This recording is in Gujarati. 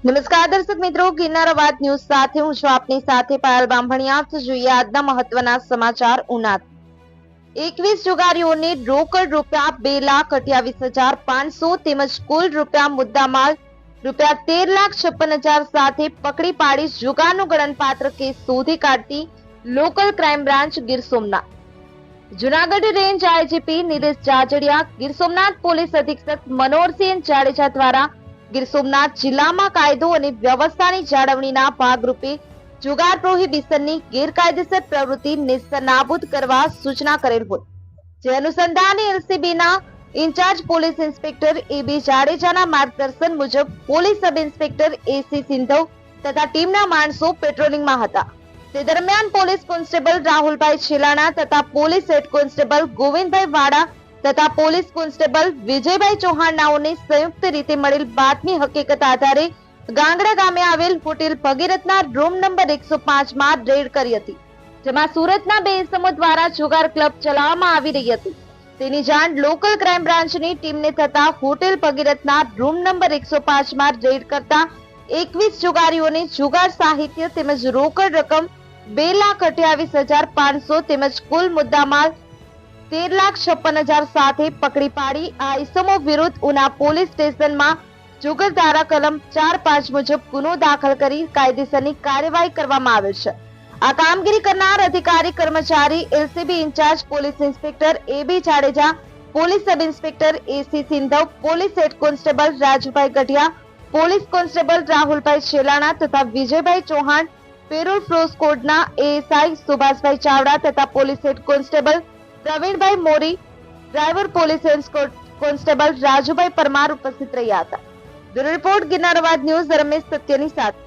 નમસ્કાર દર્શક મિત્રો, ગિરનાર અવાજ ન્યૂઝ સાથે હું છું આપની સાથે પાયલ બામણિયા। જોઈએ આજના મહત્વના સમાચાર। ઉના 21 જુગારીઓને રોકડ રૂપિયા 2,28,500 તેમજ કુલ રૂપિયા મુદ્દામાલ રૂપિયા 13,56,000 સાથે પકડી પાડી જુગારનો ગણનપાત્ર કેસ શોધી કાઢતી local crime branch Gir Somnath. Junagadh range IGP Nilesh Jajadiya, Gir Somnath police અધિક્ષક મનોહરસિંહ જાડેજા દ્વારા ગીર સોમનાથ જિલ્લામાં કાયદો અને વ્યવસ્થાની જાળવણીના ભાગરૂપે જુગાર પ્રોહિબિશનની ગેરકાયદેસર પ્રવૃત્તિ નેસ્તનાબૂદ કરવા સૂચના કરેલ હોય, જે અનુસંધાને એલસીબીના ઇન્ચાર્જ પોલીસ ઇન્સ્પેક્ટર એબી જાડેજાના માર્ગદર્શન મુજબ પોલીસ સબ ઇન્સ્પેક્ટર એસી સિંધવ તથા ટીમના માણસો પેટ્રોલિંગમાં હતા। તે દરમિયાન પોલીસ કોન્સ્ટેબલ રાહુલભાઈ છેલાણા તથા પોલીસ હેડ કોન્સ્ટેબલ ગોવિંદભાઈ વાડા તથા પોલીસ કોન્સ્ટેબલ વિજયભાઈ ચૌહાણ નાઓને સંયુક્ત રીતે મળેલ બાતમી હકીકત આધારે ગાંગડા ગામે આવેલ હોટેલ ભગીરથના રૂમ નંબર 105 માં રેડ કરી હતી, જેમાં સુરતના બે ઇસમો દ્વારા જુગાર ક્લબ ચલાવવામાં આવી રહી હતી। તેની જાણ લોકલ ક્રાઇમ બ્રાન્ચની ટીમને થતા હોટેલ ભગીરથના રૂમ નંબર 105 માં રેડ કરતા 21 જુગારીઓને જુગાર સાહિત્ય તેમજ રોકડ રકમ 2,28,500 તેમજ કુલ મુદ્દામાલ 13,56,000 સાથે પકડી પાડી આ ઇસમો વિરુદ્ધ ઉના પોલીસ સ્ટેશનમાં જુગાર ધારા કલમ 4(5) મુજબ ગુનો દાખલ કરી કાયદેસરની કાર્યવાહી કરવામાં આવેલ છે। આ કામગીરી કરનાર અધિકારી કર્મચારી LCB in charge police inspector AB Jadeja, police sub inspector AC Sindhav, police head constable Rajubhai Gadhiya, police constable Rahulbhai Chhelana તથા વિજયભાઈ ચૌહાણ, પેરોલ ફ્રોઝ કોડના એએસઆઈ સુભાષભાઈ ચાવડા તથા police head constable Pravinbhai Mori, driver police head constable Rajubhai Parmar ઉપસ્થિત રહ્યા હતા। બ્યુરો રિપોર્ટ, ગિરનાર અવાજ ન્યૂઝ, રમેશ સત્યની સાથે।